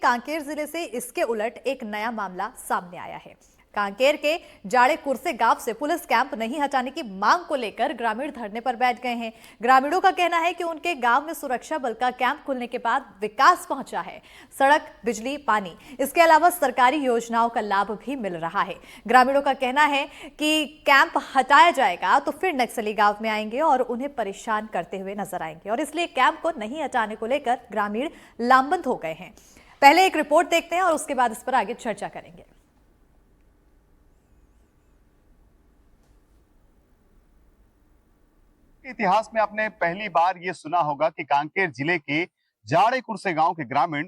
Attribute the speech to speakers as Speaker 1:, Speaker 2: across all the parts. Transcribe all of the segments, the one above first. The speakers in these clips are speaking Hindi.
Speaker 1: कांकेर जिले से इसके उलट एक नया मामला सामने आया है। कांकेर के जाड़े कुरसे गांव से पुलिस कैंप नहीं हटाने की मांग को लेकर ग्रामीण धरने पर बैठ गए हैं। ग्रामीणों का कहना है कि उनके गांव में सुरक्षा बल का कैंप खुलने के बाद विकास पहुंचा है। सड़क, बिजली, पानी, इसके अलावा सरकारी योजनाओं का लाभ भी मिल रहा है। ग्रामीणों का कहना है कि कैंप हटाया जाएगा तो फिर नक्सली गांव में आएंगे और उन्हें परेशान करते हुए नजर आएंगे, और इसलिए कैंप को नहीं हटाने को लेकर ग्रामीण लामबंद हो गए हैं। पहले एक रिपोर्ट देखते हैं और उसके बाद इस पर आगे चर्चा करेंगे।
Speaker 2: इतिहास में आपने पहली बार ये सुना होगा कि कांकेर जिले के जाड़े कुरसे गांव के ग्रामीण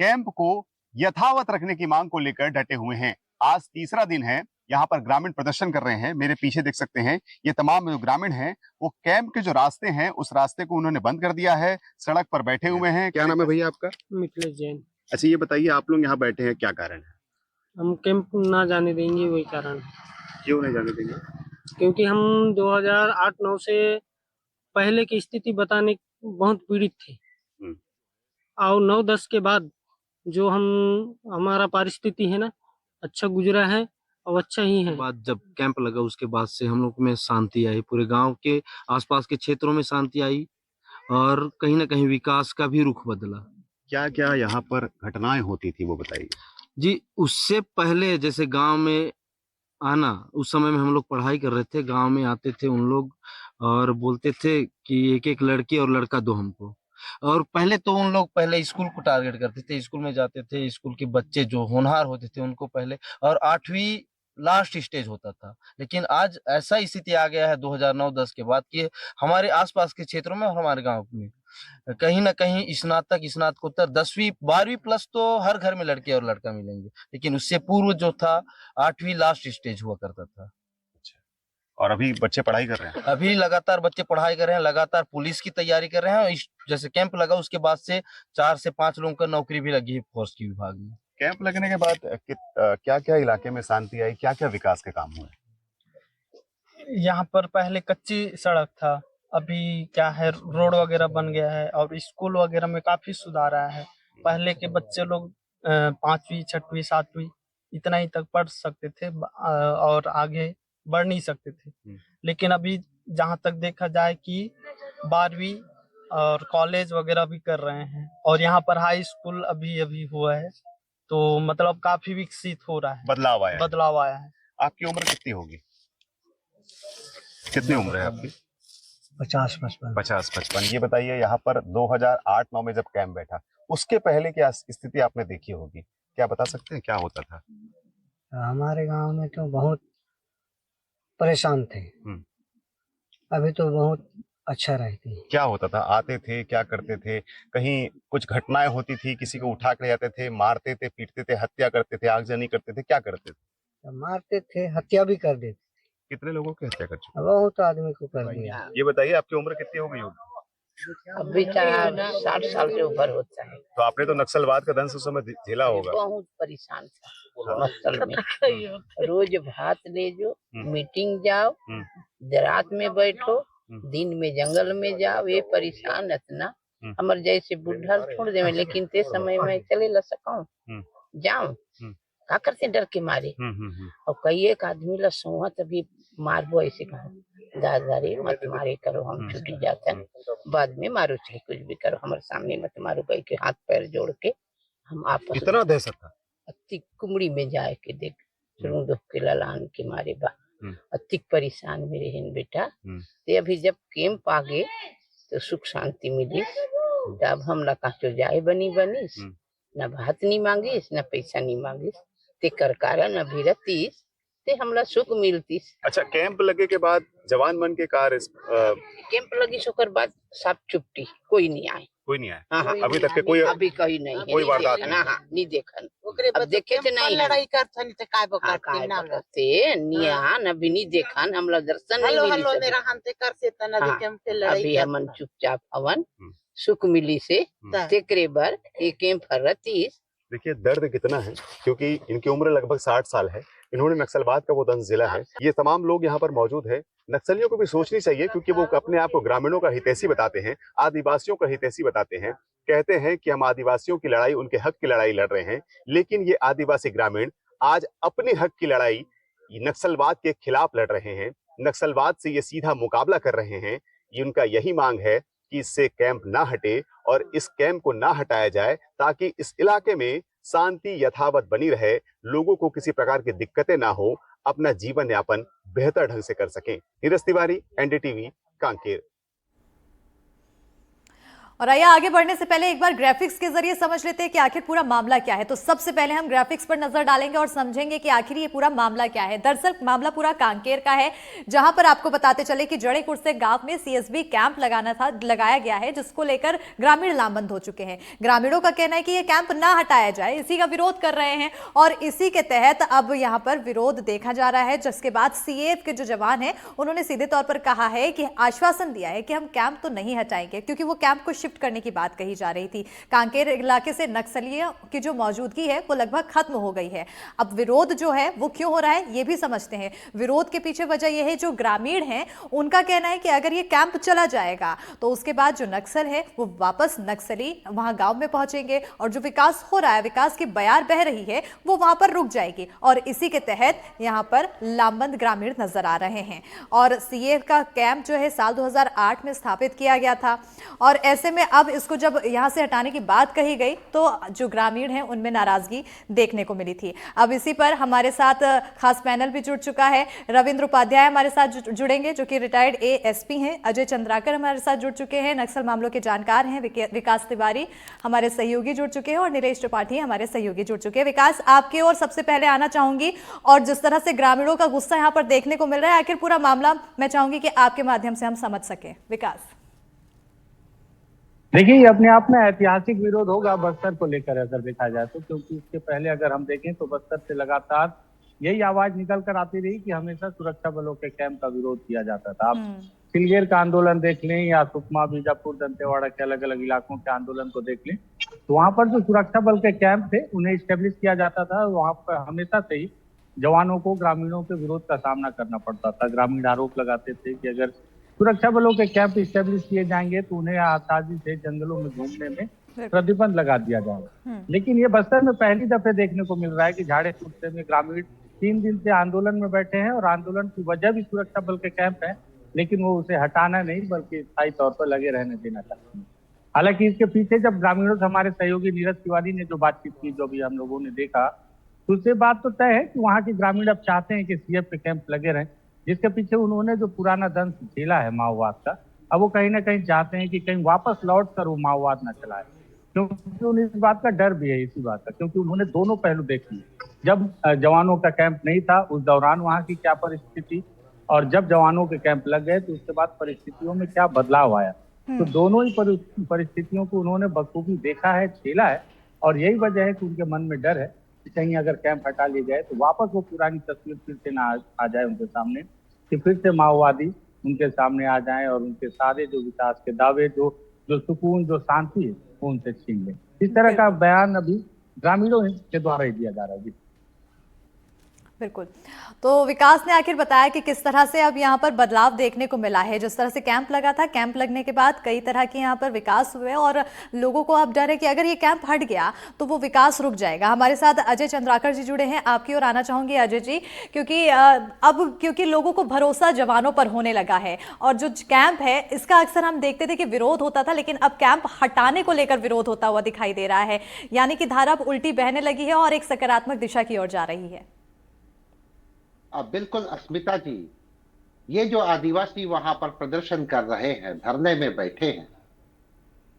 Speaker 2: कैंप को यथावत रखने की मांग को लेकर डटे हुए हैं। आज तीसरा दिन है, यहाँ पर ग्रामीण प्रदर्शन कर रहे हैं। मेरे पीछे देख सकते हैं, ये तमाम जो ग्रामीण हैं वो कैंप के जो रास्ते हैं उस रास्ते को उन्होंने बंद कर दिया है, सड़क पर बैठे हुए हैं। क्या नाम है भैया आपका?
Speaker 3: मिथिलेश जैन।
Speaker 2: अच्छा, ये बताइए, आप लोग यहाँ बैठे हैं, क्या कारण है?
Speaker 3: हम कैंप ना जाने देंगे, वही कारण।
Speaker 2: क्यों नहीं जाने देंगे?
Speaker 3: क्योंकि हम 2008-9 से पहले की स्थिति बताने बहुत पीड़ित थे, और 9-10 के बाद जो हमारा परिस्थिति है ना, अच्छा गुजरा है और अच्छा ही है।
Speaker 4: बाद जब कैंप लगा उसके बाद से हम लोग में शांति आई, पूरे गांव के आसपास के क्षेत्रों में शांति आई और कहीं ना कहीं विकास का भी रुख बदला।
Speaker 2: क्या क्या यहाँ पर घटनाएं होती थी वो बताइए
Speaker 4: जी। उससे पहले जैसे गांव में आना, उस समय में हम लोग पढ़ाई कर रहे थे, गांव में आते थे उन लोग और बोलते थे कि एक एक लड़की और लड़का दो हमको। और पहले तो उन लोग पहले स्कूल को टारगेट करते थे, स्कूल में जाते थे, स्कूल के बच्चे जो होनहार होते थे उनको पहले, और 8वीं लास्ट स्टेज होता था। लेकिन आज ऐसा स्थिति आ गया है 2009-10 के बाद कि हमारे आसपास के क्षेत्रों में और हमारे गांव में कहीं ना कहीं स्नातक, स्नातकोत्तर, 10वीं 12वीं प्लस तो हर घर में लड़के और लड़का मिलेंगे। लेकिन उससे पूर्व जो था 8वीं लास्ट स्टेज हुआ करता था।
Speaker 2: और अभी बच्चे पढ़ाई कर रहे हैं?
Speaker 4: अभी लगातार बच्चे पढ़ाई कर रहे हैं, लगातार पुलिस की तैयारी कर रहे हैं। जैसे कैंप लगा उसके बाद से 4 से 5 लोगों का नौकरी भी लगी है फोर्स की विभाग में।
Speaker 2: कैंप लगने के बाद क्या क्या इलाके में शांति आई, क्या क्या विकास के काम हुए?
Speaker 3: यहाँ पर पहले कच्ची सड़क था, अभी क्या है, रोड वगैरह बन गया है और स्कूल वगैरह में काफी सुधार आया है। पहले के बच्चे लोग 5वीं, 6वीं, 7वीं इतना ही तक पढ़ सकते थे और आगे बढ़ नहीं सकते थे। लेकिन अभी जहाँ तक देखा जाए कि 12वीं और कॉलेज वगैरह भी कर रहे हैं, और यहाँ पर हाई स्कूल अभी अभी हुआ है, तो मतलब काफी विकसित हो रहा है,
Speaker 2: बदलाव आया है। आपकी उम्र कितनी होगी? कितनी उम्र है आपकी?
Speaker 3: 50-55।
Speaker 2: ये बताइए, यहाँ पर 2008-9 में जब कैंप बैठा, उसके पहले क्या स्थिति आपने देखी होगी, क्या बता सकते हैं क्या होता था?
Speaker 5: हमारे गांव में तो बहुत परेशान थे, अभी तो बहुत अच्छा रहती है।
Speaker 2: क्या होता था? आते थे, क्या करते थे? कहीं कुछ घटनाएं होती थी, किसी को उठा कर ले जाते थे, मारते थे, पीटते थे, हत्या करते थे, आगजनी करते थे, क्या करते थे?
Speaker 5: मारते थे, हत्या भी कर देते।
Speaker 2: कितने लोगों की हत्या कर चुके?
Speaker 5: बहुत आदमी को कर दिया।
Speaker 2: ये बताइए, आपकी उम्र कितनी हो गई होगी?
Speaker 6: अभी 60 साल से ऊपर होता है।
Speaker 2: तो आपने तो नक्सलवाद का दंश उस समय झेला होगा।
Speaker 6: बहुत परेशान था नक्सल में। रोज भात ले जो, मीटिंग जाओ, रात में बैठो, दिन में जंगल में जाओ, ये परेशान इतना। हमारे जैसे बुढ़ा छोड़ दे, लेकिन ते समय में चले ला सकाऊं, जाऊं का करते डर के मारे। और कई एक आदमी ला सोहत अभी मारबो, ऐसे कहो दादारी मत मारे करो, हम छुट्टी जाते हैं, बाद में मारो, चाहे कुछ भी करो, हमारे सामने मत मारो, कहीं के हाथ पैर जोड़ के हम आपस
Speaker 2: इतना दहशत था?
Speaker 6: अति कुमड़ी में जाए के देख सुरूं के ललान के मारे बा अति परेशान मेरे हिन बेटा। ते अभी जब कैंप आ गए तो सुख शांति मिली। तब हम ला का जाए बनीस, न भात नहीं मांगिस, न पैसा नहीं मांगिस, ते कर कारण अभी रतीस ते हमला सुख मिलतीस।
Speaker 2: अच्छा, कैंप लगे के बाद जवान मन के कार्य
Speaker 6: कैंप लगी सोकर बाद सब चुपटी, कोई नहीं आए।
Speaker 2: कोई नहीं आया?
Speaker 6: हाँ,
Speaker 2: अभी तक के कोई
Speaker 6: कहीं नहीं है,
Speaker 2: कोई वारदात
Speaker 6: नहीं देखन। अब देखे थे नहीं लड़ाई करथन ते काय बकरते ना करते नियान, अभी नहीं देखन, हमला दर्शन नहीं मिली। हेलो ने रहनते करते तना कैंप पे लड़ाई। अभी हमन चुपचाप हवन, सुख मिली से तेकरे बर ये कैंप हरतीस।
Speaker 2: देखिए दर्द कितना है, क्योंकि इनकी उम्र लगभग 60 साल है, इन्होंने नक्सलवाद का वो दंश जिला है। ये तमाम लोग यहाँ पर मौजूद है। नक्सलियों को भी सोचनी चाहिए, क्योंकि वो अपने आप को ग्रामीणों का हितैषी बताते हैं, आदिवासियों का हितैषी बताते हैं। कहते हैं कि हम आदिवासियों की लड़ाई, उनके हक की लड़ाई लड़ रहे हैं, लेकिन ये आदिवासी ग्रामीण आज अपने हक की लड़ाई नक्सलवाद के खिलाफ लड़ रहे हैं। नक्सलवाद से ये सीधा मुकाबला कर रहे हैं। ये उनका यही मांग है कि इससे कैंप ना हटे और इस कैंप को ना हटाया जाए, ताकि इस इलाके में शांति यथावत बनी रहे, लोगों को किसी प्रकार की दिक्कतें ना हो, अपना जीवन यापन बेहतर ढंग से कर सकें। नीरज तिवारी, एनडीटीवी, कांकेर।
Speaker 1: और आइए आगे बढ़ने से पहले एक बार ग्राफिक्स के जरिए समझ लेते हैं कि आखिर पूरा मामला क्या है। तो सबसे पहले हम ग्राफिक्स पर नजर डालेंगे और समझेंगे कि आखिर ये पूरा मामला क्या है। दरअसल मामला पूरा कांकेर का है, जहां पर आपको बताते चले कि जड़ेकुर से गांव में सीएसबी कैंप लगाया गया है, जिसको लेकर ग्रामीण लामबंद हो चुके हैं। ग्रामीणों का कहना है कि ये कैंप ना हटाया जाए, इसी का विरोध कर रहे हैं और इसी के तहत अब यहाँ पर विरोध देखा जा रहा है। जिसके बाद सीएएफ के जो जवान है उन्होंने सीधे तौर पर कहा है कि आश्वासन दिया है कि हम कैंप तो नहीं हटाएंगे, क्योंकि वो कैंप को शिफ्ट करने की बात कही जा रही थी। कांकेर इलाके से नक्सलियों की जो मौजूदगी है वो लगभग खत्म हो गई है। अब विरोध जो है वो क्यों हो रहा है ये भी समझते हैं। विरोध के पीछे वजह यह है, जो ग्रामीण हैं उनका कहना है कि अगर ये कैंप चला जाएगा तो उसके बाद जो नक्सल है वो वापस नक्सली वहां गांव में पहुंचेंगे और जो विकास हो रहा है, विकास की बयार बह रही है, वो वहां पर रुक जाएगी। और इसी के तहत यहां पर लामबंद ग्रामीण नजर आ रहे हैं। और सीएएफ का कैंप जो है साल 2008 में स्थापित किया गया था और ऐसे में अब इसको जब यहां से हटाने की बात कही गई तो जो ग्रामीण हैं उनमें नाराजगी देखने को मिली थी। अब इसी पर हमारे साथ खास पैनल भी जुड़ चुका है। रविंद्र उपाध्याय हमारे साथ जुड़ेंगे, जो कि रिटायर्ड एएसपी हैं। अजय चंद्राकर हमारे साथ जुड़ चुके हैं, नक्सल मामलों के जानकार हैं। विकास तिवारी हमारे सहयोगी जुड़ चुके हैं और नीलेश त्रिपाठी हमारे सहयोगी जुड़ चुके हैं। विकास, आपकी ओर सबसे पहले आना चाहूंगी और जिस तरह से ग्रामीणों का गुस्सा यहाँ पर देखने को मिल रहा है, आखिर पूरा मामला मैं चाहूंगी कि आपके माध्यम से हम समझ सके। विकास,
Speaker 7: देखिए, ये अपने आप में ऐतिहासिक विरोध होगा बस्तर को लेकर अगर देखा जाए तो, क्योंकि इसके पहले अगर हम देखें तो बस्तर से लगातार यही आवाज निकल कर आती रही कि हमेशा सुरक्षा बलों के कैंप का विरोध किया जाता था। आप सिलगेर का आंदोलन देख लें या सुकमा, बीजापुर, दंतेवाड़ा के अलग अलग इलाकों के आंदोलन को देख लें, तो वहां पर जो सुरक्षा बल के कैंप थे उन्हें स्टेब्लिश किया जाता था। वहां पर हमेशा से ही जवानों को ग्रामीणों के विरोध का सामना करना पड़ता था। ग्रामीण आरोप लगाते थे कि अगर सुरक्षा बलों के कैंप स्टेब्लिश किए जाएंगे तो उन्हें आजादी से जंगलों में घूमने में प्रतिबंध लगा दिया जाएगा। लेकिन ये बस्तर में पहली दफे देखने को मिल रहा है कि झाड़े कुर्से में ग्रामीण 3 दिन से आंदोलन में बैठे हैं और आंदोलन की वजह भी सुरक्षा बल के कैंप है, लेकिन वो उसे हटाना नहीं बल्कि स्थायी तौर पर लगे रहने देना चाहते हैं। हालांकि इसके पीछे जब ग्रामीणों से हमारे सहयोगी नीरज तिवारी ने जो बातचीत की, जो भी हम लोगों ने देखा, तो उससे बात तो तय है कि वहाँ के ग्रामीण अब चाहते हैं कि सीएफ के कैंप लगे रहें, जिसके पीछे उन्होंने जो पुराना दंश झेला है माओवाद का, अब वो कहीं ना कहीं चाहते हैं कि कहीं वापस लौट कर वो माओवाद न चलाए, क्योंकि उन्हें इस बात का डर भी है, इसी बात का, क्योंकि उन्होंने दोनों पहलू देख लिए। जब जवानों का कैंप नहीं था उस दौरान वहाँ की क्या परिस्थिति, और जब जवानों के कैंप लग गए तो उसके बाद परिस्थितियों में क्या बदलाव आया। तो दोनों ही परिस्थितियों को उन्होंने बखूबी देखा है, झेला है, और यही वजह है कि उनके मन में डर है कि कहीं अगर कैंप हटा लिए जाए तो वापस वो पुरानी तस्वीर फिर से ना आ जाए उनके सामने, कि फिर से माओवादी उनके सामने आ जाएं और उनके सारे जो विकास के दावे, जो सुकून, जो शांति है, वो उनसे छीन लें। इस तरह का बयान अभी ग्रामीणों के द्वारा ही दिया जा रहा है।
Speaker 1: बिल्कुल। तो विकास ने आखिर बताया कि किस तरह से अब यहाँ पर बदलाव देखने को मिला है। जिस तरह से कैंप लगा था, कैंप लगने के बाद कई तरह के यहाँ पर विकास हुए और लोगों को अब डर है कि अगर ये कैंप हट गया तो वो विकास रुक जाएगा। हमारे साथ अजय चंद्राकर जी जुड़े हैं, आपकी ओर आना चाहूंगी अजय जी, क्योंकि लोगों को भरोसा जवानों पर होने लगा है और जो कैंप है इसका अक्सर हम देखते थे कि विरोध होता था, लेकिन अब कैंप हटाने को लेकर विरोध होता हुआ दिखाई दे रहा है, यानी कि धारा अब उल्टी बहने लगी है और एक सकारात्मक दिशा की ओर जा रही है।
Speaker 8: बिल्कुल अस्मिता जी, ये जो आदिवासी वहां पर प्रदर्शन कर रहे हैं, धरने में बैठे हैं,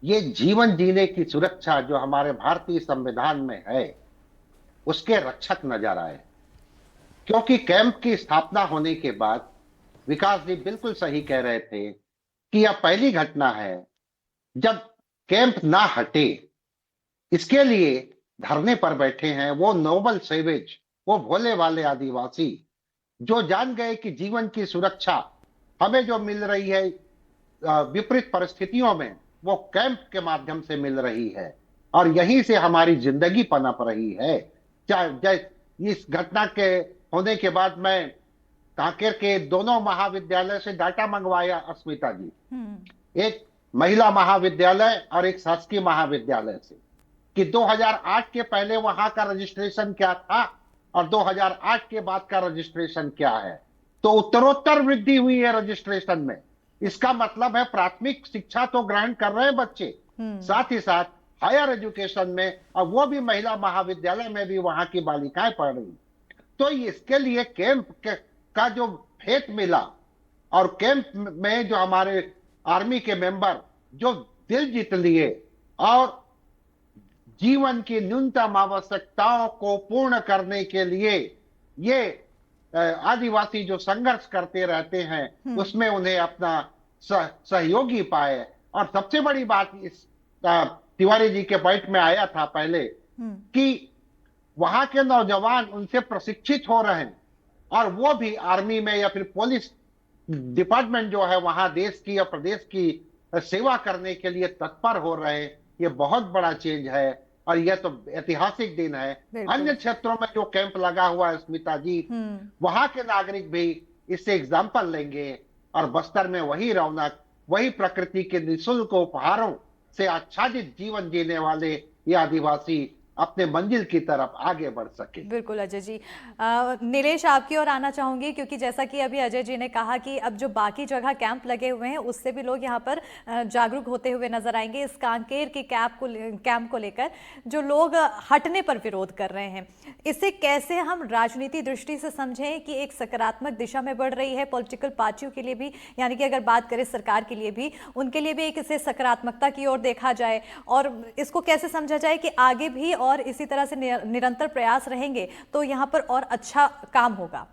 Speaker 8: ये जीवन जीने की सुरक्षा जो हमारे भारतीय संविधान में है उसके रक्षक नजर आए। क्योंकि कैंप की स्थापना होने के बाद विकास जी बिल्कुल सही कह रहे थे कि यह पहली घटना है जब कैंप ना हटे। इसके लिए धरने पर बैठे हैं वो नोबल सेवेज, वो भोले वाले आदिवासी जो जान गए कि जीवन की सुरक्षा हमें जो मिल रही है विपरीत परिस्थितियों में, वो कैंप के माध्यम से मिल रही है और यहीं से हमारी जिंदगी पनप रही है। इस घटना के होने के बाद मैं कांकेर के दोनों महाविद्यालय से डाटा मंगवाया अस्मिता जी, एक महिला महाविद्यालय और एक शासकीय महाविद्यालय से, कि 2008 के पहले वहां का रजिस्ट्रेशन क्या था और 2008 के बाद का रजिस्ट्रेशन क्या है। तो उत्तरोत्तर वृद्धि हुई है रजिस्ट्रेशन में। इसका मतलब है प्राथमिक शिक्षा तो ग्रहण कर रहे हैं बच्चे, साथ ही साथ हायर एजुकेशन में, और वो भी महिला महाविद्यालय में भी वहां की बालिकाएं पढ़ रही। तो इसके लिए कैंप का जो फेट मिला, और कैंप में जो हमारे आर्मी के मेंबर जो दिल जीत लिए और जीवन की न्यूनतम आवश्यकताओं को पूर्ण करने के लिए ये आदिवासी जो संघर्ष करते रहते हैं उसमें उन्हें अपना सहयोगी पाए। और सबसे बड़ी बात इस तिवारी जी के पॉइंट में आया था पहले कि वहां के नौजवान उनसे प्रशिक्षित हो रहे हैं, और वो भी आर्मी में या फिर पुलिस डिपार्टमेंट जो है वहां देश की या प्रदेश की सेवा करने के लिए तत्पर हो रहे हैं। ये बहुत बड़ा चेंज है और यह तो ऐतिहासिक दिन है। अन्य क्षेत्रों में जो कैंप लगा हुआ है स्मिता जी, वहां के नागरिक भी इससे एग्जाम्पल लेंगे और बस्तर में वही रौनक, वही प्रकृति के निःशुल्क उपहारों से आच्छादित जीवन जीने वाले ये आदिवासी अपने मंजिल की तरफ आगे बढ़ सके।
Speaker 1: बिल्कुल अजय जी। नीलेश आपकी ओर आना चाहूंगी, क्योंकि जैसा कि अभी अजय जी ने कहा कि अब जो बाकी जगह कैंप लगे हुए हैं उससे भी लोग यहाँ पर जागरूक होते हुए नजर आएंगे। इस कांकेर के कैंप को लेकर जो लोग हटने पर विरोध कर रहे हैं, इसे कैसे हम राजनीति दृष्टि से समझें कि एक सकारात्मक दिशा में बढ़ रही है पॉलिटिकल पार्टियों के लिए भी, यानी कि अगर बात करें सरकार के लिए भी, उनके लिए भी एक इसे सकारात्मकता की ओर देखा जाए, और इसको कैसे समझा जाए कि आगे भी और इसी तरह से निरंतर प्रयास रहेंगे तो यहां पर और अच्छा काम होगा।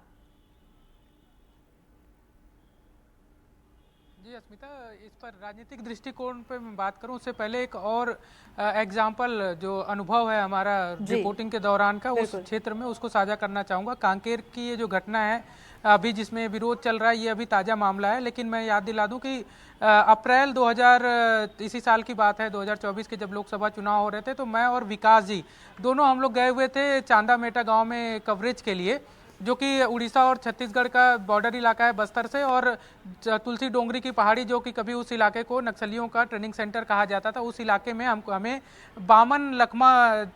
Speaker 9: जी अस्मिता, इस पर राजनीतिक दृष्टिकोण पे मैं बात करूं उससे पहले एक और एग्जाम्पल जो अनुभव है हमारा रिपोर्टिंग के दौरान का उस क्षेत्र में, उसको साझा करना चाहूँगा। कांकेर की ये जो घटना है अभी जिसमें विरोध चल रहा है, ये अभी ताज़ा मामला है, लेकिन मैं याद दिला दूं कि अप्रैल 2000 इसी साल की बात है, 2024 के जब लोकसभा चुनाव हो रहे थे, तो मैं और विकास जी दोनों हम लोग गए हुए थे चांदा मेटा गाँव में कवरेज के लिए, जो कि उड़ीसा और छत्तीसगढ़ का बॉर्डर इलाका है बस्तर से, और तुलसी डोंगरी की पहाड़ी जो कि कभी उस इलाके को नक्सलियों का ट्रेनिंग सेंटर कहा जाता था, उस इलाके में हमें बामन लखमा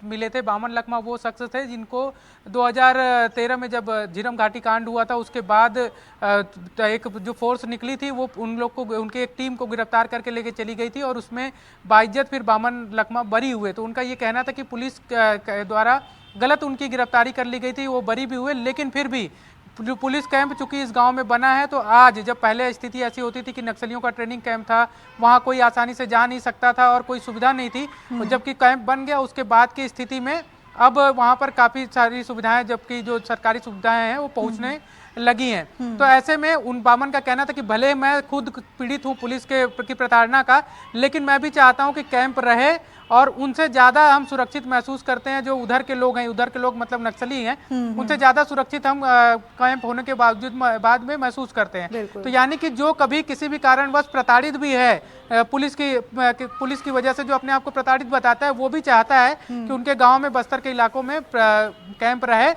Speaker 9: मिले थे। बामन लखमा वो शख्स थे जिनको 2013 में जब झीरम घाटी कांड हुआ था उसके बाद एक जो फोर्स निकली थी वो उन लोग को, उनके एक टीम को गिरफ्तार करके लेके चली गई थी, और उसमें बाइज्जत फिर बामन लखमा बरी हुए। तो उनका ये कहना था कि पुलिस द्वारा गलत उनकी गिरफ्तारी कर ली गई थी, वो बरी भी हुए, लेकिन फिर भी पुलिस कैंप चूंकि इस गांव में बना है, तो आज जब पहले स्थिति ऐसी होती थी कि नक्सलियों का ट्रेनिंग कैंप था, वहां कोई आसानी से जा नहीं सकता था और कोई सुविधा नहीं थी, और जबकि कैंप बन गया उसके बाद की स्थिति में अब वहां पर काफी सारी सुविधाएं, जबकि जो सरकारी सुविधाएं हैं वो पहुंचने लगी हैं। तो ऐसे में उन बामन का कहना था कि भले मैं खुद पीड़ित हूं पुलिस की प्रताड़ना का, लेकिन मैं भी चाहता हूं कि कैंप रहे और उनसे ज्यादा हम सुरक्षित महसूस करते हैं जो उधर के लोग हैं, उधर के लोग मतलब नक्सली हैं, उनसे ज्यादा सुरक्षित हम कैंप होने के बाद में महसूस करते हैं। तो यानी कि जो कभी किसी भी कारणवश प्रताड़ित भी है पुलिस की वजह से, जो अपने आप को प्रताड़ित बताता है, वो भी चाहता है कि उनके गाँव में, बस्तर के इलाकों में कैंप रहे,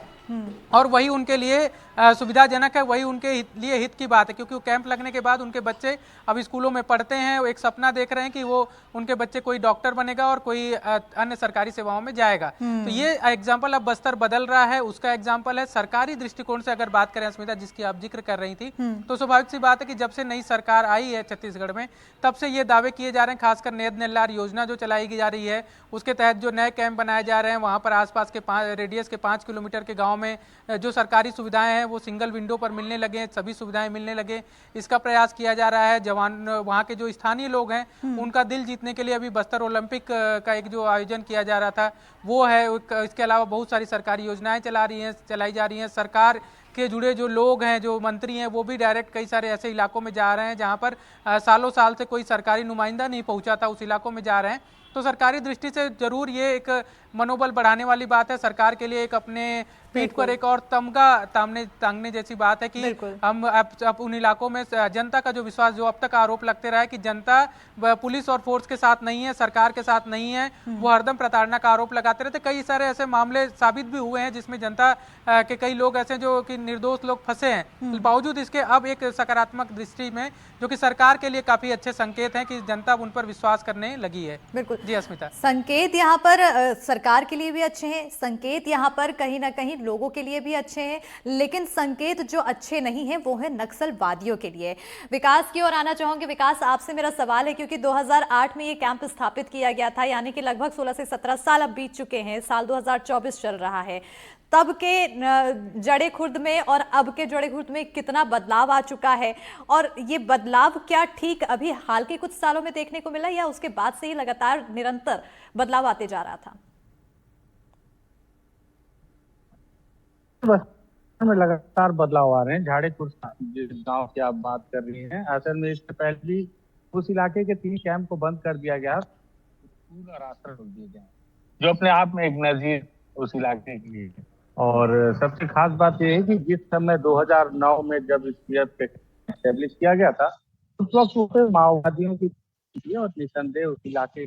Speaker 9: और वही उनके लिए सुविधाजनक है, वही उनके लिए हित की बात है, क्योंकि कैंप लगने के बाद उनके बच्चे अब स्कूलों में पढ़ते हैं, वो एक सपना देख रहे हैं कि वो उनके बच्चे कोई डॉक्टर बनेगा और कोई अन्य सरकारी सेवाओं में जाएगा। तो ये एग्जाम्पल अब बस्तर बदल रहा है, उसका एग्जाम्पल है। सरकारी दृष्टिकोण से अगर बात करें अस्मिता, जिसकी आप जिक्र कर रही थी, तो स्वाभाविक सी बात है कि जब से नई सरकार आई है छत्तीसगढ़ में, तब से ये दावे किए जा रहे हैं, खासकर नेद नेल्लार योजना जो चलाई जा रही है, उसके तहत जो नए कैंप बनाए जा रहे हैं, वहाँ पर आसपास के रेडियस के 5 किलोमीटर के गाँव में जो सरकारी सुविधाएं हैं वो सिंगल विंडो पर मिलने लगे, सभी सुविधाएं मिलने लगे, इसका प्रयास किया जा रहा है। जवान वहाँ के जो स्थानीय लोग हैं उनका दिल जीतने के लिए अभी बस्तर ओलंपिक का एक जो आयोजन किया जा रहा था वो है। इसके अलावा बहुत सारी सरकारी योजनाएं चलाई जा रही हैं। सरकार के जुड़े जो लोग हैं, जो मंत्री हैं, वो भी डायरेक्ट कई सारे ऐसे इलाकों में जा रहे हैं जहाँ पर सालों साल से कोई सरकारी नुमाइंदा नहीं पहुँचा था, उस इलाकों में जा रहे हैं। तो सरकारी दृष्टि से जरूर ये एक मनोबल बढ़ाने वाली बात है। सरकार के लिए एक अपने पीठ पर एक और तमगा टांगने जैसी बात है कि हम अब उन इलाकों में जनता का जो विश्वास, जो अब तक आरोप लगते रहा है कि जनता पुलिस और फोर्स के साथ नहीं है, सरकार के साथ नहीं है, वो हरदम प्रताड़ना का आरोप लगाते रहते। कई सारे ऐसे मामले साबित भी हुए हैं जिसमें जनता के कई लोग ऐसे जो कि निर्दोष लोग फंसे हैं। बावजूद इसके अब एक सकारात्मक दृष्टि में, जो कि सरकार के लिए काफी अच्छे संकेत हैं कि जनता उन पर विश्वास करने लगी है।
Speaker 1: बिल्कुल
Speaker 9: जी अस्मिता,
Speaker 1: संकेत यहाँ पर सरकार के लिए भी अच्छे हैं, संकेत यहाँ पर कहीं ना कहीं लोगों के लिए भी अच्छे हैं, लेकिन संकेत जो अच्छे नहीं हैं वो है नक्सलवादियों के लिए। विकास की ओर आना चाहूंगी। विकास, आपसे मेरा सवाल है, क्योंकि 2008 में ये कैंप स्थापित किया गया था, यानी कि लगभग 16 से 17 साल अब बीत चुके हैं, साल 2024 चल रहा है। तब के जड़े खुर्द में और अब के जड़े खुर्द में कितना बदलाव आ चुका है, और ये बदलाव क्या ठीक अभी हाल के कुछ सालों में देखने को मिला या उसके बाद से ही लगातार निरंतर बदलाव आते जा रहा था?
Speaker 7: में लगातार बदलाव आ रहे हैं। झाड़े जिस गांव की आप बात कर रही हैं, असल में इससे पहले भी उस इलाके के 3 कैंप को बंद कर दिया गया, स्कूल और आश्रम खोल दिए गए, जो अपने आप में एक नजीर उस इलाके के लिए। और सबसे खास बात यह है कि जिस समय 2009 में जब एस्टेब्लिश किया गया था, उस वक्त उसे माओवादियों की और निसंदेह उस इलाके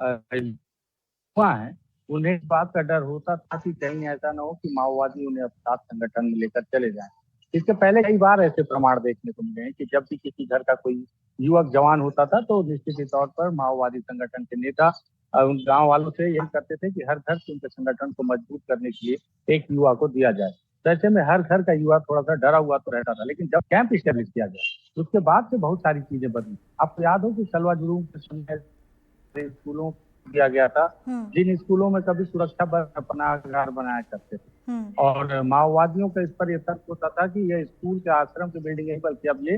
Speaker 7: हुआ है, उन्हें इस बात का डर होता था कि कहीं ऐसा न हो कि माओवादी उन्हें अपराध संगठन में लेकर चले जाएं। इसके पहले कई बार ऐसे प्रमाण देखने को मिले हैं कि जब भी किसी घर का कोई युवक जवान होता था तो निश्चित ही तौर पर माओवादी संगठन के नेता उन गांव वालों से यही करते थे कि हर घर से उनके संगठन को मजबूत करने के लिए एक युवा को दिया जाए। तो ऐसे में हर घर का युवा थोड़ा सा डरा हुआ तो रहता था, लेकिन जब कैंप स्टैब्लिश किया गया उसके बाद से बहुत सारी चीजें बदली। आपको याद हो कि सलवा जुलूम के समय स्कूलों दिया गया था, जिन स्कूलों में कभी सुरक्षा बल पनाहगार बनाया करते थे, और माओवादियों का इस पर यह तर्क होता था कि यह स्कूल के आश्रम की बिल्डिंग नहीं बल्कि अब ये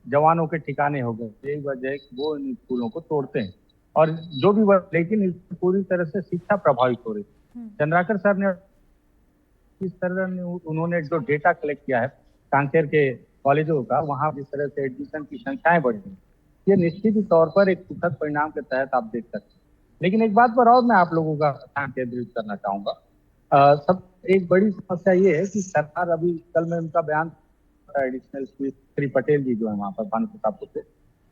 Speaker 7: जवानों के ठिकाने हो गए। यही वजह है कि वो इन स्कूलों को तोड़ते हैं, और जो भी लेकिन इससे पूरी तरह से शिक्षा प्रभावित हो रही। चंद्राकर सर ने इस तरह ने उन्होंने जो डेटा कलेक्ट किया है कांकेर के कॉलेजों का, वहां जिस तरह से एडमिशन की संख्याएं बढ़ रही, ये निश्चित ही तौर पर एक सुखद परिणाम के तहत आप देख सकते हैं। लेकिन एक बात पर और मैं आप लोगों का ध्यान केंद्रित करना चाहूंगा। सब एक बड़ी समस्या ये है कि सरकार, अभी कल में उनका बयान एडिशनल श्री पटेल जी जो है वहाँ पर भानु प्रताप से,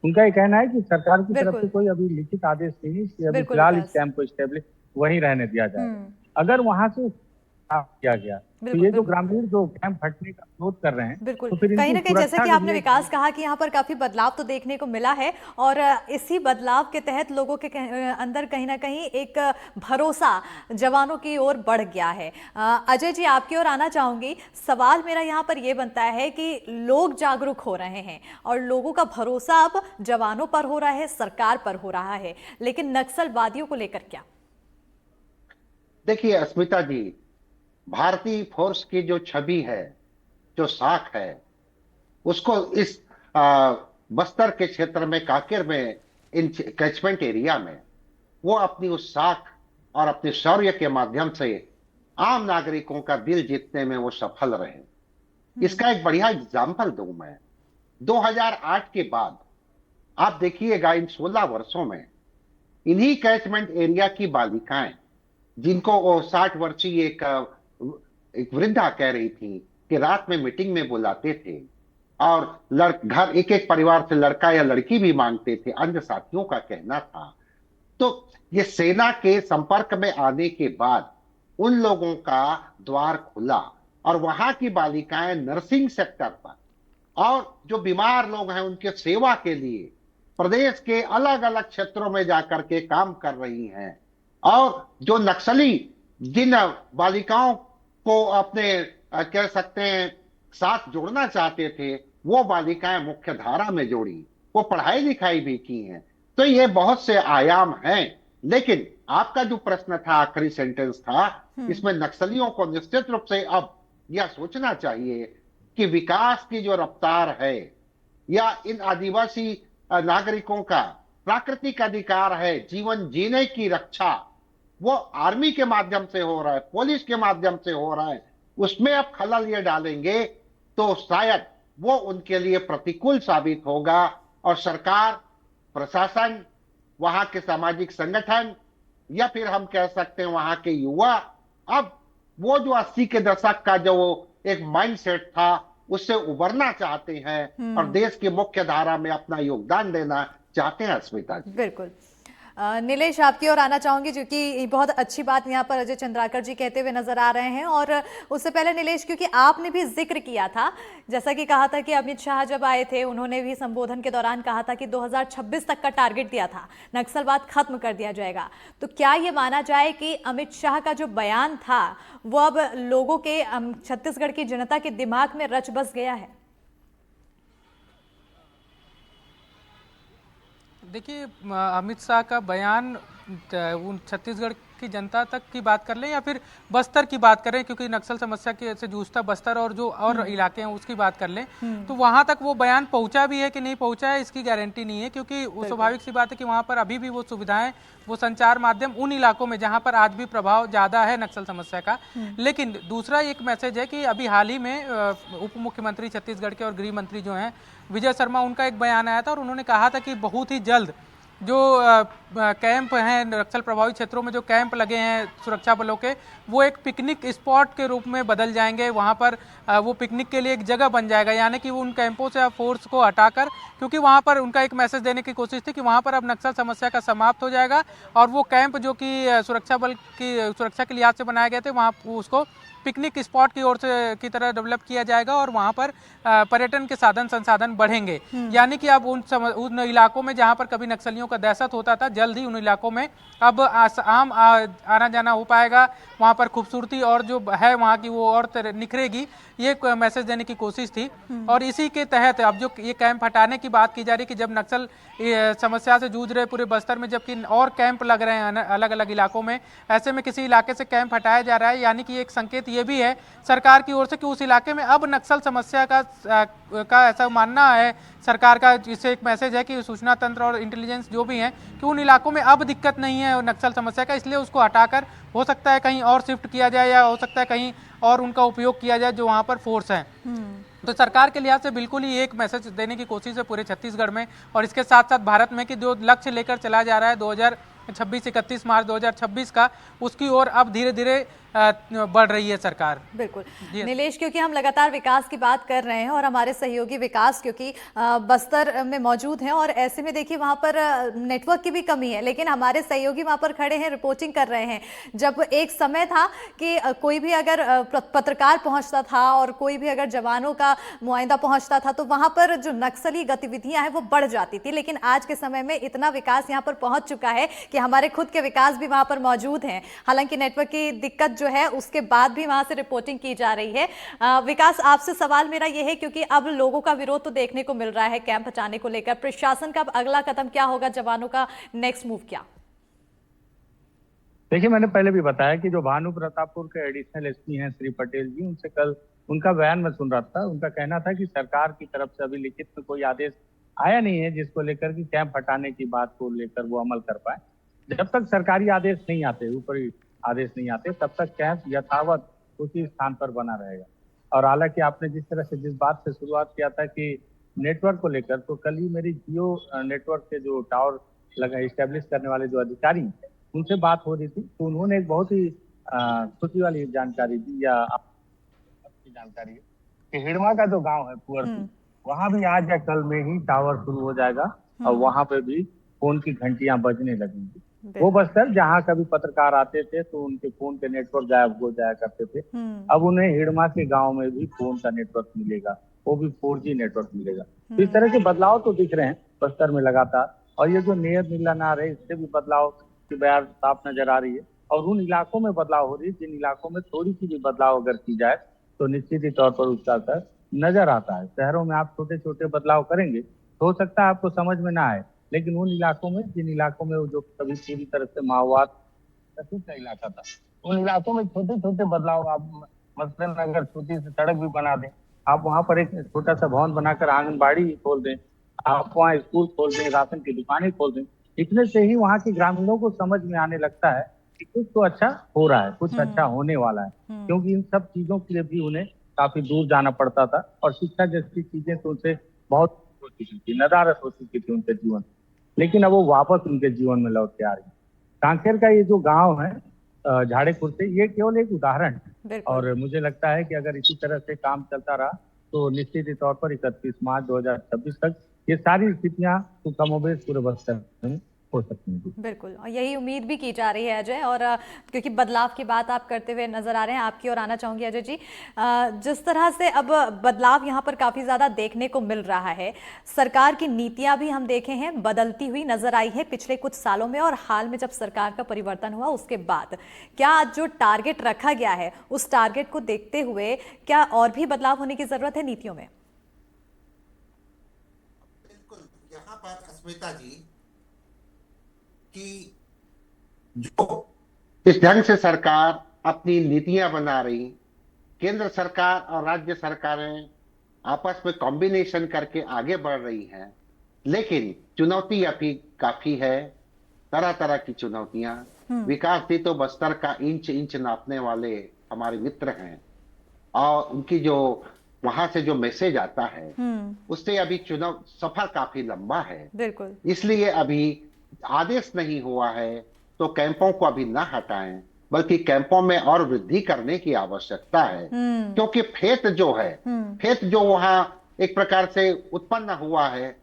Speaker 7: उनका ये कहना है कि सरकार की तरफ से कोई अभी लिखित आदेश नहीं है कि अभी फिलहाल इस कैंप को स्टेब्लिश वहीं रहने दिया जाए। अगर वहां से किया गया तो ये जो ग्रामीण जो कैंप हटने का विरोध कर रहे हैं,
Speaker 1: बिल्कुल
Speaker 7: तो फिर
Speaker 1: कहीं ना कहीं जैसे कि आपने विकास कहा कि यहाँ पर काफी बदलाव तो देखने को मिला है, और इसी बदलाव के तहत लोगों के अंदर कहीं ना कहीं एक भरोसा जवानों की ओर बढ़ गया है। अजय जी, आपकी ओर आना चाहूंगी। सवाल मेरा यहाँ पर यह बनता है कि लोग जागरूक हो रहे हैं और लोगों का भरोसा अब जवानों पर हो रहा है, सरकार पर हो रहा है, लेकिन नक्सलवादियों को लेकर क्या?
Speaker 8: देखिए अस्मिता जी, भारतीय फोर्स की जो छवि है, जो साख है, उसको इस बस्तर के क्षेत्र में, कांकेर में, इन कैचमेंट एरिया में वो अपनी उस साख और अपने शौर्य के माध्यम से आम नागरिकों का दिल जीतने में वो सफल रहे। इसका एक बढ़िया एग्जाम्पल दूं मैं। 2008 के बाद आप देखिएगा, इन 16 वर्षों में इन्हीं कैचमेंट एरिया की बालिकाएं, जिनको वो 60 वर्षीय एक वृद्धा कह रही थी कि रात में मीटिंग में बुलाते थे और घर एक एक परिवार से लड़का या लड़की भी मांगते थे, अन्य साथियों का कहना था। तो ये सेना के संपर्क में आने के बाद उन लोगों का द्वार खुला और वहां की बालिकाएं नर्सिंग सेक्टर पर और जो बीमार लोग हैं उनके सेवा के लिए प्रदेश के अलग अलग क्षेत्रों में जाकर के काम कर रही हैं। और जो नक्सली जिन बालिकाओं को अपने कह सकते हैं साथ जोड़ना चाहते थे, वो बालिकाएं मुख्य धारा में जोड़ी, वो पढ़ाई लिखाई भी की हैं। तो ये बहुत से आयाम हैं। लेकिन आपका जो प्रश्न था, आखिरी सेंटेंस था, इसमें नक्सलियों को निश्चित रूप से अब यह सोचना चाहिए कि विकास की जो रफ्तार है या इन आदिवासी नागरिकों का प्राकृतिक अधिकार है जीवन जीने की रक्षा, वो आर्मी के माध्यम से हो रहा है, पुलिस के माध्यम से हो रहा है, उसमें अब खलल ये डालेंगे तो शायद वो उनके लिए प्रतिकूल साबित होगा। और सरकार, प्रशासन, वहां के सामाजिक संगठन या फिर हम कह सकते हैं वहां के युवा अब वो जो 80 के दशक का जो एक माइंडसेट था उससे उबरना चाहते हैं और देश की मुख्य धारा में अपना योगदान देना चाहते हैं। स्मिता जी,
Speaker 1: बिल्कुल। नीलेश, आपकी ओर आना चाहूंगी, क्योंकि बहुत अच्छी बात यहाँ पर अजय चंद्राकर जी कहते हुए नजर आ रहे हैं। और उससे पहले नीलेश, क्योंकि आपने भी जिक्र किया था, जैसा कि कहा था कि अमित शाह जब आए थे उन्होंने भी संबोधन के दौरान कहा था कि 2026 तक का टारगेट दिया था, नक्सलवाद खत्म कर दिया जाएगा। तो क्या ये माना जाए कि अमित शाह का जो बयान था वो अब लोगों के, छत्तीसगढ़ की जनता के दिमाग में रच बस गया है?
Speaker 9: देखिए, अमित शाह का बयान उन छत्तीसगढ़ की जनता तक की बात कर लें या फिर बस्तर की बात करें, क्योंकि नक्सल समस्या के से जूझता बस्तर और जो और इलाके हैं उसकी बात कर लें, तो वहां तक वो बयान पहुंचा भी है कि नहीं पहुंचा है इसकी गारंटी नहीं है, क्योंकि वो स्वाभाविक सी बात है कि वहां पर अभी भी वो सुविधाएं, वो संचार माध्यम उन इलाकों में जहां पर आज भी प्रभाव ज्यादा है नक्सल समस्या का। लेकिन दूसरा एक मैसेज है कि अभी हाल ही में उप मुख्यमंत्री छत्तीसगढ़ के और गृह मंत्री जो हैं विजय शर्मा, उनका एक बयान आया था और उन्होंने कहा था कि बहुत ही जल्द जो कैंप हैं नक्सल प्रभावित क्षेत्रों में, जो कैंप लगे हैं सुरक्षा बलों के, वो एक पिकनिक स्पॉट के रूप में बदल जाएंगे। वहाँ पर वो पिकनिक के लिए एक जगह बन जाएगा, यानी कि वो उन कैंपों से फोर्स को हटाकर, क्योंकि वहाँ पर उनका एक मैसेज देने की कोशिश थी कि वहाँ पर अब नक्सल समस्या का समाप्त हो जाएगा और वो कैंप जो कि सुरक्षा बल की सुरक्षा के लिहाज से बनाए गए थे, वहाँ उसको पिकनिक स्पॉट की ओर से की तरह डेवलप किया जाएगा और वहाँ पर पर्यटन के साधन संसाधन बढ़ेंगे। यानी कि अब उन इलाकों में जहाँ पर कभी नक्सलियों का दहशत होता था, जल्द ही उन इलाकों में अब आम आना जाना हो पाएगा, वहाँ पर खूबसूरती और जो है वहाँ की वो और निखरेगी, ये मैसेज देने की कोशिश थी। और इसी के तहत अब जो ये कैंप हटाने की बात की जा रही है कि जब नक्सल समस्या से जूझ रहे पूरे बस्तर में, जबकि और कैंप लग रहे हैं अलग अलग इलाकों में, ऐसे में किसी इलाके से कैंप हटाया जा रहा है, यानी कि एक संकेत ये भी है सरकार की ओर से कि उस इलाके में अब नक्सल समस्या का ऐसा मानना है सरकार का, इससे एक मैसेज है कि सूचना तंत्र और इंटेलिजेंस जो भी है कि उन इलाकों में अब दिक्कत नहीं है नक्सल समस्या का, इसलिए उसको हटाकर हो सकता है कहीं और शिफ्ट किया जाए या हो सकता है कहीं और उनका उपयोग किया जाए जो वहाँ पर फोर्स है। तो सरकार के लिहाज से बिल्कुल ही एक मैसेज देने की कोशिश है पूरे छत्तीसगढ़ में और इसके साथ साथ भारत में कि जो लक्ष्य लेकर चला जा रहा है 31 मार्च 2026 का, उसकी ओर अब धीरे धीरे बढ़ रही है सरकार।
Speaker 1: बिल्कुल नीलेश, क्योंकि हम लगातार विकास की बात कर रहे हैं और हमारे सहयोगी विकास क्योंकि बस्तर में मौजूद हैं और ऐसे में देखिए वहाँ पर नेटवर्क की भी कमी है, लेकिन हमारे सहयोगी वहाँ पर खड़े हैं, रिपोर्टिंग कर रहे हैं। जब एक समय था कि कोई भी अगर पत्रकार पहुँचता था और कोई भी अगर जवानों का मुआयदा पहुँचता था तो वहाँ पर जो नक्सली गतिविधियाँ हैं वो बढ़ जाती थी, लेकिन आज के समय में इतना विकास यहाँ पर पहुँच चुका है कि हमारे खुद के विकास भी वहाँ पर मौजूद हैं। हालांकि नेटवर्क की दिक्कत जो है उसके बाद भी वहां से रिपोर्टिंग की जा रही है। विकास, आपसे सवाल मेरा यह है, क्योंकि अब लोगों का विरोध तो देखने को मिल रहा है कैंप हटाने को लेकर, प्रशासन का अगला कदम क्या होगा, जवानों का नेक्स्ट मूव क्या?
Speaker 7: देखिए, मैंने पहले भी बताया कि जो भानु प्रतापपुर के एडिशनल एसपी हैं श्री पटेल जी, उनसे कल उनका बयान मैं सुन रहा था। उनका कहना था कि सरकार की तरफ से अभी लिखित में कोई आदेश आया नहीं है जिसको लेकर कि कैंप हटाने की बात को लेकर वो अमल कर पाए। जब तक सरकारी आदेश नहीं आते, ऊपरी आदेश नहीं आते, तब तक कैंप यथावत उसी स्थान पर बना रहेगा। और हालांकि आपने जिस तरह से जिस बात से शुरुआत किया था कि नेटवर्क को लेकर, तो कल ही मेरी जियो नेटवर्क के जो टावर लगा इस्टेब्लिश करने वाले जो अधिकारी हैं उनसे बात हो रही थी, तो उन्होंने एक बहुत ही खुशी वाली जानकारी दी या जानकारी है कि हिड़मा का जो गाँव है पुअरसी, वहाँ भी आज या कल में ही टावर शुरू हो जाएगा और वहाँ पे भी फोन की घंटियां बजने लगेंगी। वो बस्तर जहाँ कभी पत्रकार आते थे तो उनके फोन के नेटवर्क गायब हो जाया करते थे, अब उन्हें हिड़मा के गांव में भी फोन का नेटवर्क मिलेगा, वो भी 4G नेटवर्क मिलेगा। तो इस तरह के बदलाव तो दिख रहे हैं बस्तर में लगातार, और ये जो नेयर नीलानार है इससे भी बदलाव की बयान साफ नजर आ रही है और उन इलाकों में बदलाव हो रही है जिन इलाकों में थोड़ी सी भी बदलाव अगर की जाए तो निश्चित ही तौर पर उसका असर नजर आता है। शहरों में आप छोटे छोटे बदलाव करेंगे तो हो सकता है आपको समझ में ना आए, लेकिन उन इलाकों में जिन इलाकों में जो कभी पूरी तरह से माओवाद का इलाका था, उन इलाकों में छोटे छोटे बदलाव आप मसलन अगर छोटी सी सड़क भी बना दें, आप वहाँ पर एक छोटा सा भवन बनाकर आंगनबाड़ी खोल दें, आप वहाँ स्कूल खोल दें, राशन की दुकानें खोल दें, इतने से ही वहाँ के ग्रामीणों को समझ में आने लगता है कि कुछ तो अच्छा हो रहा है, कुछ अच्छा होने वाला है। क्योंकि इन सब चीजों के लिए भी उन्हें काफी दूर जाना पड़ता था और शिक्षा जैसी चीजें तो उनसे बहुत हो चुकी थी, नदारत हो चुकी थी उनके जीवन, लेकिन अब वो वापस उनके जीवन में लौट के आ रही है। कांकेर का ये जो गांव है झाड़े कुर्से, ये केवल एक उदाहरण है
Speaker 1: बिल्कुल।
Speaker 7: और मुझे लगता है कि अगर इसी तरह से काम चलता रहा तो निश्चित ही तौर पर 31 मार्च 2026 तक ये सारी स्थितियां तो कमोबेश पूरे बस्तर में हो सकती हैं।
Speaker 1: बिल्कुल, और यही उम्मीद भी की जा रही है अजय। और क्योंकि बदलाव की बात आप करते हुए नजर आ रहे हैं, आपकी ओर आना चाहूंगी अजय जी। जिस तरह से अब बदलाव यहाँ पर काफी ज्यादा देखने को मिल रहा है, सरकार की नीतियां भी हम देखे हैं बदलती हुई नजर आई है पिछले कुछ सालों में, और हाल में जब सरकार का परिवर्तन हुआ उसके बाद क्या जो टारगेट रखा गया है उस टारगेट को देखते हुए क्या और भी बदलाव होने की जरूरत है नीतियों में?
Speaker 8: बिल्कुल, यहाँ पर अस्मिता जी कि जो इस ढंग से सरकार अपनी नीतियां बना रही, केंद्र सरकार और राज्य सरकारें आपस में कॉम्बिनेशन करके आगे बढ़ रही हैं, लेकिन चुनौती अभी काफी है, तरह तरह की चुनौतियां। विकास जी तो बस्तर का इंच इंच नापने वाले हमारे मित्र हैं और उनकी जो वहां से जो मैसेज आता है उससे अभी चुनाव सफर काफी लंबा है।
Speaker 1: बिल्कुल,
Speaker 8: इसलिए अभी आदेश नहीं हुआ है तो कैंपों को अभी ना हटाएं, बल्कि कैंपों में और वृद्धि करने की आवश्यकता है। क्योंकि फेत जो वहां एक प्रकार से उत्पन्न हुआ है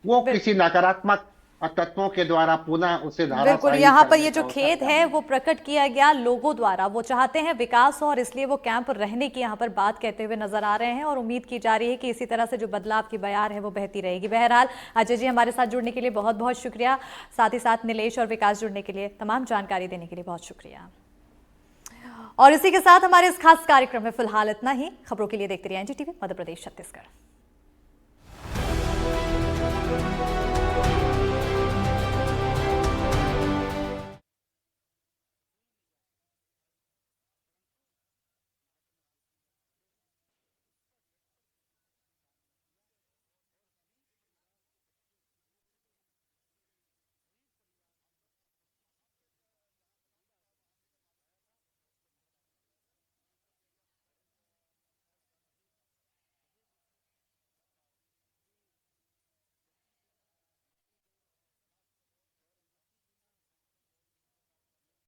Speaker 8: वो किसी नकारात्मक तत्वों के द्वारा पुनः उसे
Speaker 1: बिल्कुल, यहाँ पर ये जो खेद है वो प्रकट किया गया लोगों द्वारा। वो चाहते हैं विकास और इसलिए वो कैंप रहने की यहाँ पर बात कहते हुए नजर आ रहे हैं, और उम्मीद की जा रही है कि इसी तरह से जो बदलाव की बयार है वो बहती रहेगी। बहरहाल अजय जी हमारे साथ जुड़ने के लिए बहुत बहुत शुक्रिया, साथ ही साथ नीलेश और विकास जुड़ने के लिए, तमाम जानकारी देने के लिए बहुत शुक्रिया। और इसी के साथ हमारे इस खास कार्यक्रम में फिलहाल इतना ही। खबरों के लिए देखते रहिए एनडीटीवी मध्य प्रदेश छत्तीसगढ़।